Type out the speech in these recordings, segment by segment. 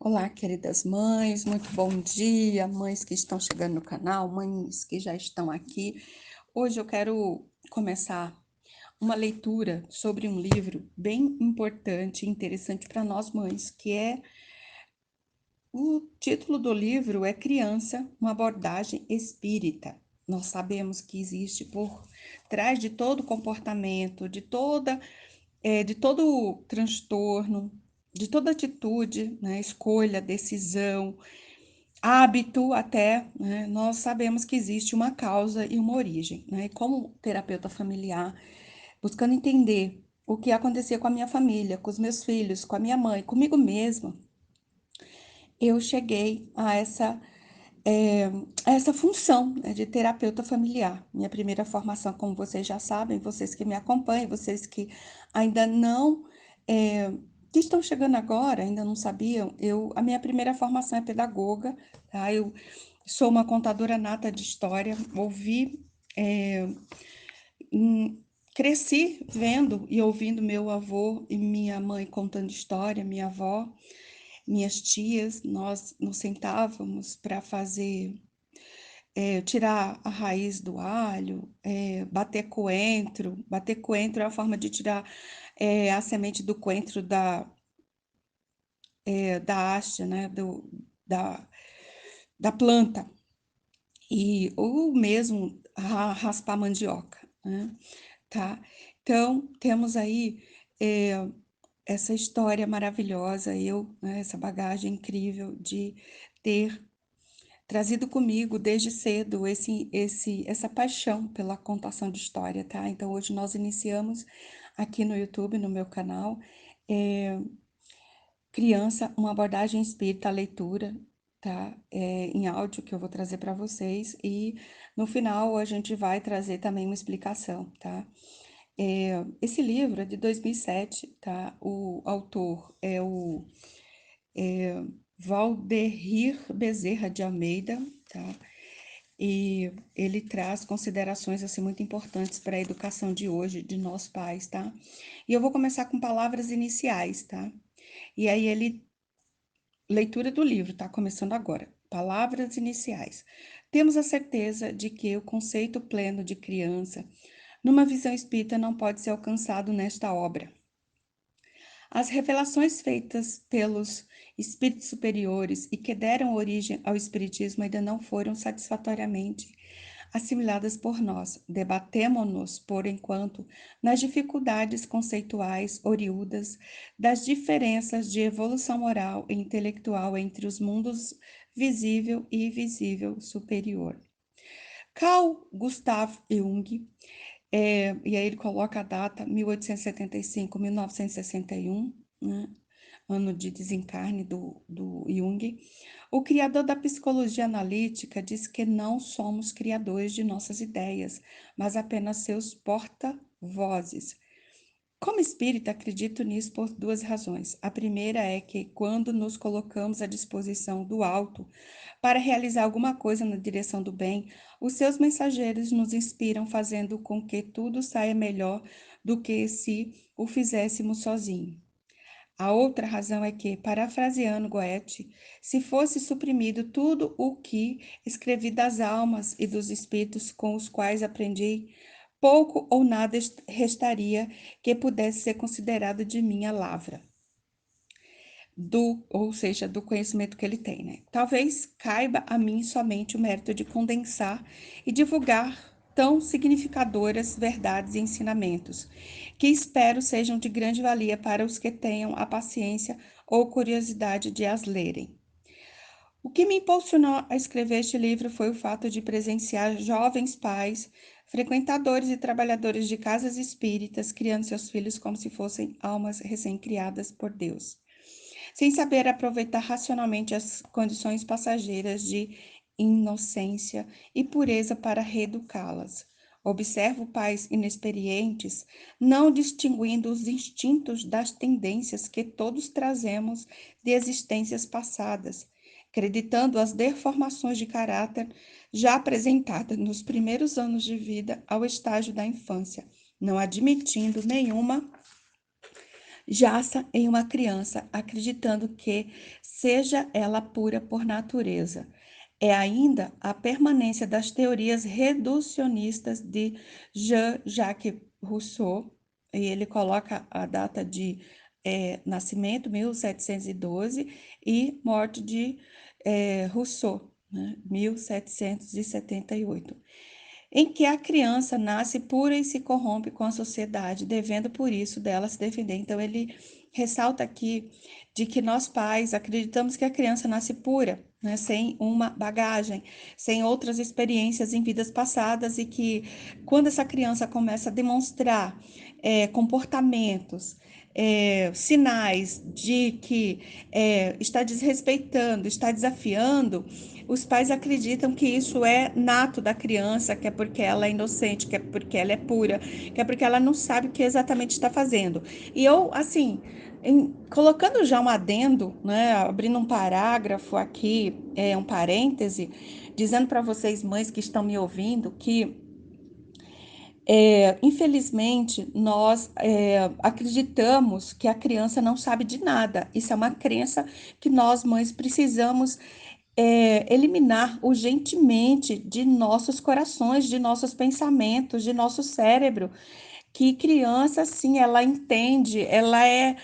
Olá, queridas mães, muito bom dia, mães que estão chegando no canal, mães que já estão aqui. Hoje eu quero começar uma leitura sobre um livro bem importante e interessante para nós mães, que é o título do livro é Criança, uma abordagem espírita. Nós sabemos que existe por trás de todo comportamento, de todo transtorno, de toda atitude, né, escolha, decisão, hábito até, né, nós sabemos que existe uma causa e uma origem, né? E como terapeuta familiar, buscando entender o que acontecia com a minha família, com os meus filhos, com a minha mãe, comigo mesma, eu cheguei é, a essa função, né, de terapeuta familiar. Minha primeira formação, como vocês já sabem, vocês que me acompanham, vocês que ainda não, é, que estão chegando agora, ainda não sabiam, a minha primeira formação é pedagoga, tá? Eu sou uma contadora nata de história, é, cresci vendo e ouvindo meu avô e minha mãe contando história, minha avó, minhas tias, nós nos sentávamos para tirar a raiz do alho, bater coentro. Bater coentro é a forma de tirar a semente do coentro da haste, né, da, da planta. Ou mesmo raspar mandioca, né? Tá? Então, temos aí é, essa história maravilhosa, né, essa bagagem incrível de ter trazido comigo desde cedo essa paixão pela contação de história, tá? Então, hoje nós iniciamos aqui no YouTube, no meu canal, é, Criança, uma abordagem espírita, a leitura, tá? Em áudio que eu vou trazer para vocês e no final a gente vai trazer também uma explicação, tá? Esse livro é de 2007, tá? O autor é o Valderir Bezerra de Almeida, tá? E ele traz considerações assim muito importantes para a educação de hoje, de nós pais, tá? E eu vou começar com palavras iniciais, tá? E aí leitura do livro, tá? Começando agora. Palavras iniciais. Temos a certeza de que o conceito pleno de criança, numa visão espírita, não pode ser alcançado nesta obra. As revelações feitas pelos espíritos superiores e que deram origem ao espiritismo ainda não foram satisfatoriamente assimiladas por nós. Debatemo-nos, por enquanto, nas dificuldades conceituais oriundas das diferenças de evolução moral e intelectual entre os mundos visível e invisível superior. Carl Gustav Jung, e aí ele coloca a data 1875, 1961, né, ano de desencarne do Jung. O criador da psicologia analítica diz que não somos criadores de nossas ideias, mas apenas seus porta-vozes. Como espírita, acredito nisso por duas razões. A primeira é que, quando nos colocamos à disposição do alto para realizar alguma coisa na direção do bem, os seus mensageiros nos inspiram, fazendo com que tudo saia melhor do que se o fizéssemos sozinhos. A outra razão é que, parafraseando Goethe, se fosse suprimido tudo o que escrevi das almas e dos espíritos com os quais aprendi, pouco ou nada restaria que pudesse ser considerado de minha lavra, ou seja, do conhecimento que ele tem, né? Talvez caiba a mim somente o mérito de condensar e divulgar tão significadoras verdades e ensinamentos, que espero sejam de grande valia para os que tenham a paciência ou curiosidade de as lerem. O que me impulsionou a escrever este livro foi o fato de presenciar jovens pais, frequentadores e trabalhadores de casas espíritas, criando seus filhos como se fossem almas recém-criadas por Deus, sem saber aproveitar racionalmente as condições passageiras de inocência e pureza para reeducá-las. Observo pais inexperientes, não distinguindo os instintos das tendências que todos trazemos de existências passadas, acreditando as deformações de caráter já apresentadas nos primeiros anos de vida ao estágio da infância, não admitindo nenhuma jaça em uma criança, acreditando que seja ela pura por natureza. É ainda a permanência das teorias reducionistas de Jean-Jacques Rousseau, e ele coloca a data de nascimento, 1712, e morte de Rousseau, né, 1778, em que a criança nasce pura e se corrompe com a sociedade, devendo por isso dela se defender. Então ele ressalta aqui de que nós pais acreditamos que a criança nasce pura, né, sem uma bagagem, sem outras experiências em vidas passadas, e que quando essa criança começa a demonstrar comportamentos, sinais de que está desrespeitando, está desafiando, os pais acreditam que isso é nato da criança, que é porque ela é inocente, que é porque ela é pura, que é porque ela não sabe o que exatamente está fazendo. E eu, assim, colocando já um adendo, né, abrindo um parágrafo aqui, um parêntese, dizendo para vocês, mães que estão me ouvindo, que infelizmente, nós acreditamos que a criança não sabe de nada. Isso é uma crença que nós, mães, precisamos eliminar urgentemente de nossos corações, de nossos pensamentos, de nosso cérebro. Que criança, sim, ela entende, ela é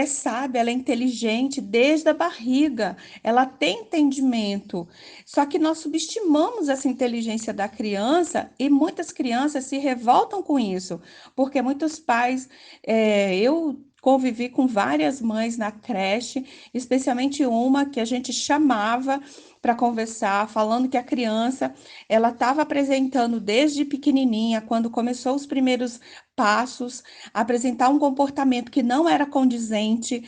sábia, ela é inteligente desde a barriga, ela tem entendimento. Só que nós subestimamos essa inteligência da criança e muitas crianças se revoltam com isso, porque muitos pais, eu convivi com várias mães na creche, especialmente uma que a gente chamava para conversar, falando que a criança ela estava apresentando desde pequenininha, quando começou os primeiros passos, apresentar um comportamento que não era condizente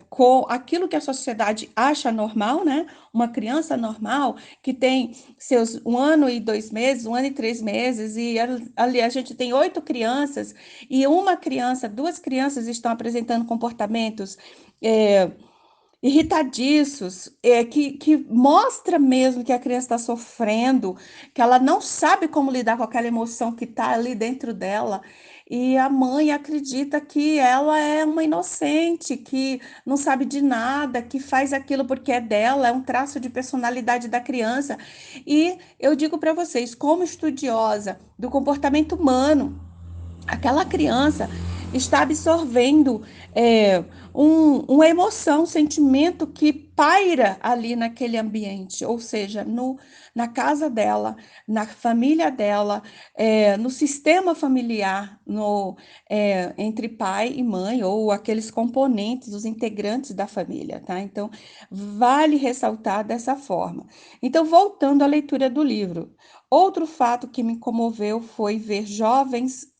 com aquilo que a sociedade acha normal, né? Uma criança normal que tem seus 1 ano e 2 meses, 1 ano e 3 meses, e ali a gente tem 8 crianças, e uma criança, 2 crianças estão apresentando comportamentos é, irritadiços, que mostra mesmo que a criança está sofrendo, que ela não sabe como lidar com aquela emoção que está ali dentro dela. E a mãe acredita que ela é uma inocente, que não sabe de nada, que faz aquilo porque é dela, é um traço de personalidade da criança. E eu digo para vocês, como estudiosa do comportamento humano, aquela criança está absorvendo uma emoção, um sentimento que paira ali naquele ambiente, ou seja, na casa dela, na família dela, no sistema familiar, entre pai e mãe, ou aqueles componentes, os integrantes da família, tá? Então, vale ressaltar dessa forma. Então, voltando à leitura do livro, outro fato que me comoveu foi ver jovens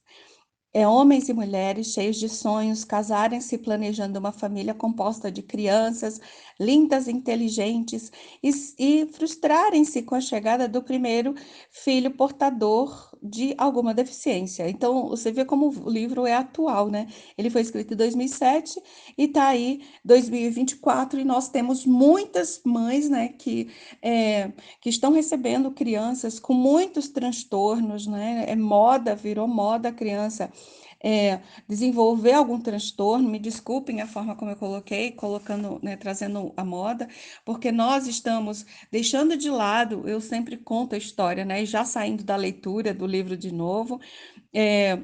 homens e mulheres cheios de sonhos casarem-se planejando uma família composta de crianças lindas e inteligentes e frustrarem-se com a chegada do primeiro filho portador de alguma deficiência. Então, você vê como o livro é atual, né? Ele foi escrito em 2007 e está aí 2024 e nós temos muitas mães, né, que estão recebendo crianças com muitos transtornos, né? Virou moda a criança desenvolver algum transtorno, me desculpem a forma como eu coloquei, colocando, né, trazendo a moda, porque nós estamos deixando de lado, eu sempre conto a história, né, e já saindo da leitura do livro de novo, é,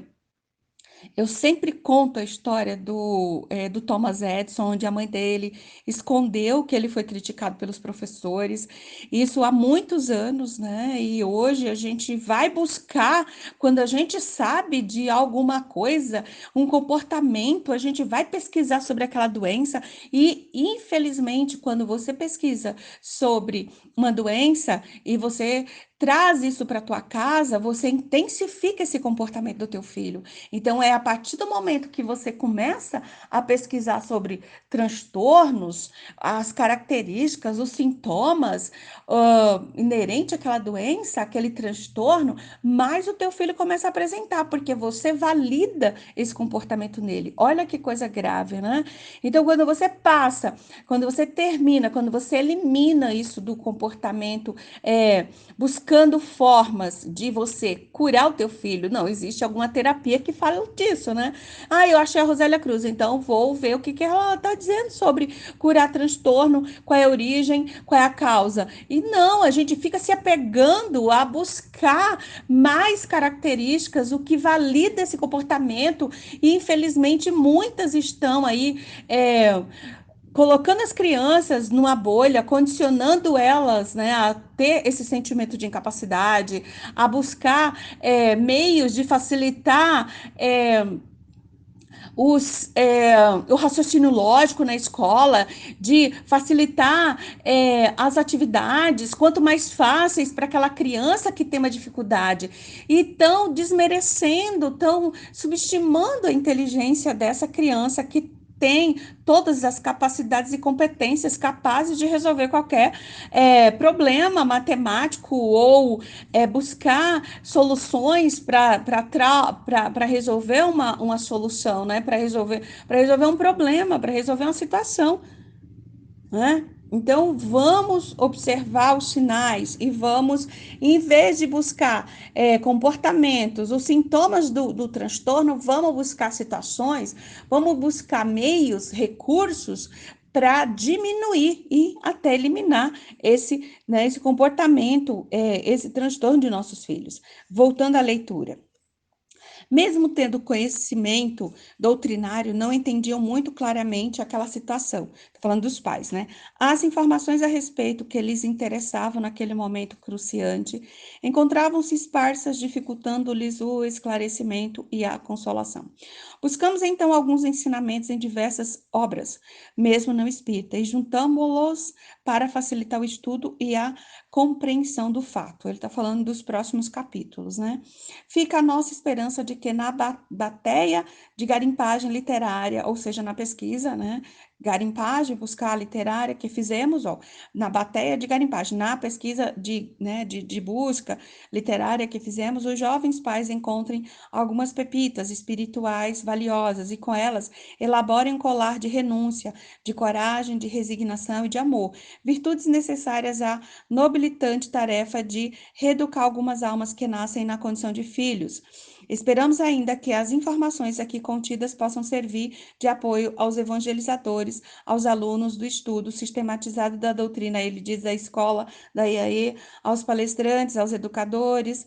eu sempre conto a história do Thomas Edison, onde a mãe dele escondeu que ele foi criticado pelos professores, isso há muitos anos, né? E hoje a gente vai buscar, quando a gente sabe de alguma coisa, um comportamento, a gente vai pesquisar sobre aquela doença, e infelizmente, quando você pesquisa sobre uma doença e você traz isso para tua casa, você intensifica esse comportamento do teu filho. Então, é a partir do momento que você começa a pesquisar sobre transtornos, as características, os sintomas inerentes àquela doença, aquele transtorno, mais o teu filho começa a apresentar, porque você valida esse comportamento nele. Olha que coisa grave, né? Então, quando você passa, quando você termina, quando você elimina isso do comportamento, buscando buscando formas de você curar o teu filho. Não, existe alguma terapia que fala disso, né? Ah, eu achei a Rosélia Cruz, então vou ver o que que ela está dizendo sobre curar transtorno, qual é a origem, qual é a causa. E não, a gente fica se apegando a buscar mais características, o que valida esse comportamento, e infelizmente muitas estão aí. Colocando as crianças numa bolha, condicionando elas, né, a ter esse sentimento de incapacidade, a buscar meios de facilitar é, o raciocínio lógico na escola, de facilitar as atividades, quanto mais fáceis para aquela criança que tem uma dificuldade. E estão desmerecendo, estão subestimando a inteligência dessa criança que tem todas as capacidades e competências capazes de resolver qualquer problema matemático ou buscar soluções para resolver uma solução, né? Para resolver um problema, para resolver uma situação, né? Então, vamos observar os sinais e vamos, em vez de buscar comportamentos, os sintomas do transtorno, vamos buscar situações, vamos buscar meios, recursos para diminuir e até eliminar esse comportamento, esse transtorno de nossos filhos. Voltando à leitura. Mesmo tendo conhecimento doutrinário, não entendiam muito claramente aquela situação. Estou falando dos pais, né? As informações a respeito que lhes interessavam naquele momento cruciante encontravam-se esparsas, dificultando-lhes o esclarecimento e a consolação. Buscamos então alguns ensinamentos em diversas obras, mesmo não espírita, e juntamos-los para facilitar o estudo e a compreensão do fato. Ele está falando dos próximos capítulos, né? Fica a nossa esperança de que na bateia de garimpagem literária, ou seja, na pesquisa, né? Garimpagem, buscar literária que fizemos, ó, na bateia de garimpagem, na pesquisa de busca literária que fizemos, os jovens pais encontrem algumas pepitas espirituais valiosas e com elas elaborem um colar de renúncia, de coragem, de resignação e de amor, virtudes necessárias à nobilitante tarefa de reeducar algumas almas que nascem na condição de filhos. Esperamos ainda que as informações aqui contidas possam servir de apoio aos evangelizadores, aos alunos do estudo sistematizado da doutrina, ele diz, da escola, da IAE, aos palestrantes, aos educadores,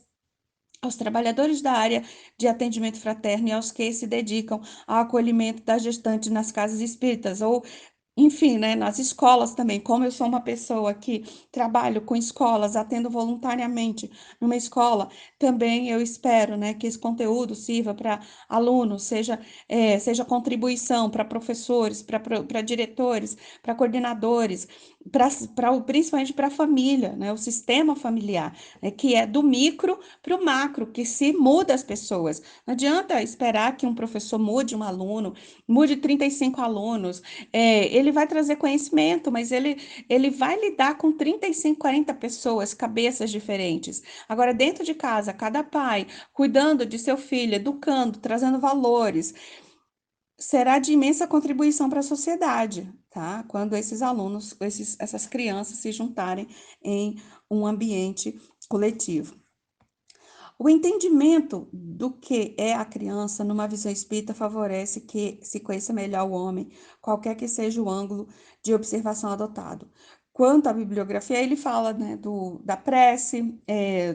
aos trabalhadores da área de atendimento fraterno e aos que se dedicam ao acolhimento da gestante nas casas espíritas, ou enfim, né, nas escolas também, como eu sou uma pessoa que trabalho com escolas, atendo voluntariamente numa escola, também eu espero, né, que esse conteúdo sirva para alunos, seja contribuição para professores, para diretores, para coordenadores, principalmente para a família, né, o sistema familiar, né, que é do micro para o macro, que se muda as pessoas. Não adianta esperar que um professor mude um aluno, mude 35 alunos, ele vai trazer conhecimento, mas ele vai lidar com 35, 40 pessoas, cabeças diferentes. Agora, dentro de casa, cada pai cuidando de seu filho, educando, trazendo valores, será de imensa contribuição para a sociedade, tá? Quando esses alunos, essas crianças se juntarem em um ambiente coletivo. O entendimento do que é a criança numa visão espírita favorece que se conheça melhor o homem, qualquer que seja o ângulo de observação adotado. Quanto à bibliografia, ele fala, né, da prece,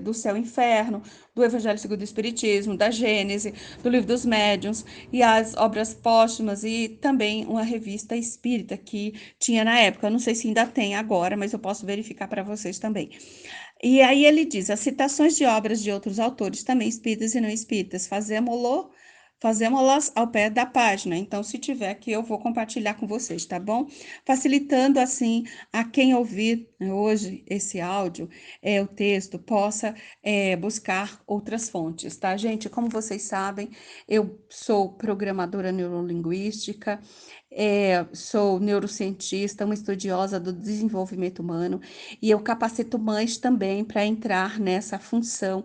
do céu e inferno, do Evangelho segundo o Espiritismo, da Gênese, do Livro dos Médiuns e as obras póstumas e também uma revista espírita que tinha na época. Eu não sei se ainda tem agora, mas eu posso verificar para vocês também. E aí ele diz, as citações de obras de outros autores, também espíritas e não espíritas, fazemos-las ao pé da página. Então, se tiver aqui, eu vou compartilhar com vocês, tá bom? Facilitando, assim, a quem ouvir, né, hoje esse áudio, o texto, possa buscar outras fontes, tá, gente? Como vocês sabem, eu sou programadora neurolinguística, sou neurocientista, uma estudiosa do desenvolvimento humano, e eu capacito mães também para entrar nessa função,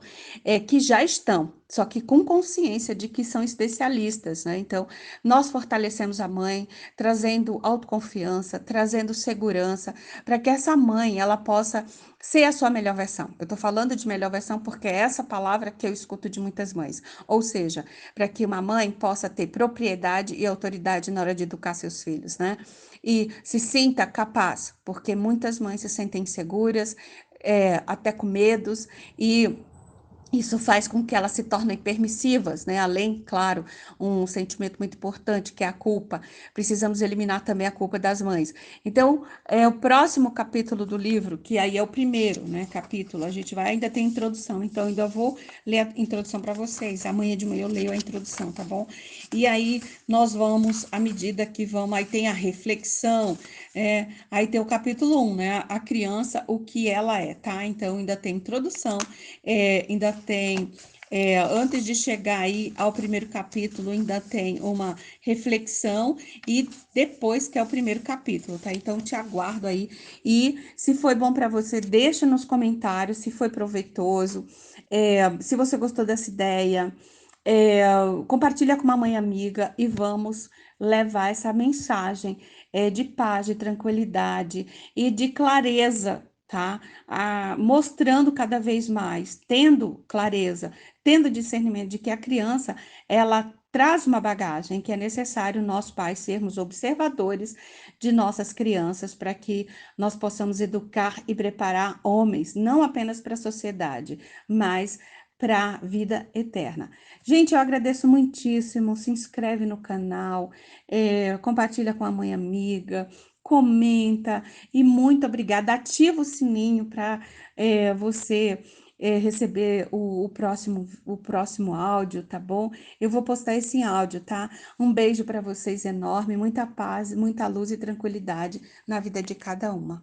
que já estão, só que com consciência de que são especialistas, né? Então, nós fortalecemos a mãe, trazendo autoconfiança, trazendo segurança, para que essa mãe ela possa ser a sua melhor versão. Eu estou falando de melhor versão porque é essa palavra que eu escuto de muitas mães. Ou seja, para que uma mãe possa ter propriedade e autoridade na hora de educar seus filhos, né? E se sinta capaz, porque muitas mães se sentem inseguras, até com medos, e isso faz com que elas se tornem permissivas, né? Além, claro, um sentimento muito importante que é a culpa. Precisamos eliminar também a culpa das mães. Então, o próximo capítulo do livro, que aí é o primeiro, né, capítulo, a gente vai ainda tem introdução. Então, ainda vou ler a introdução para vocês. Amanhã de manhã eu leio a introdução, tá bom? E aí nós vamos, à medida que vamos, aí tem a reflexão, aí tem o capítulo 1, né? A criança, o que ela é, tá? Então, ainda tem introdução, ainda tem, antes de chegar aí ao primeiro capítulo, ainda tem uma reflexão e depois que é o primeiro capítulo, tá? Então, te aguardo aí. E se foi bom para você, deixa nos comentários se foi proveitoso, se você gostou dessa ideia. Compartilha com uma mãe amiga e vamos levar essa mensagem de paz, de tranquilidade e de clareza, tá? Mostrando cada vez mais, tendo clareza, tendo discernimento de que a criança, ela traz uma bagagem que é necessário nós pais sermos observadores de nossas crianças para que nós possamos educar e preparar homens, não apenas para a sociedade, mas para a vida eterna. Gente, eu agradeço muitíssimo. Se inscreve no canal, compartilha com a mãe amiga, comenta e muito obrigada. Ativa o sininho para você receber o próximo áudio, tá bom? Eu vou postar esse áudio, tá? Um beijo para vocês enorme, muita paz, muita luz e tranquilidade na vida de cada uma.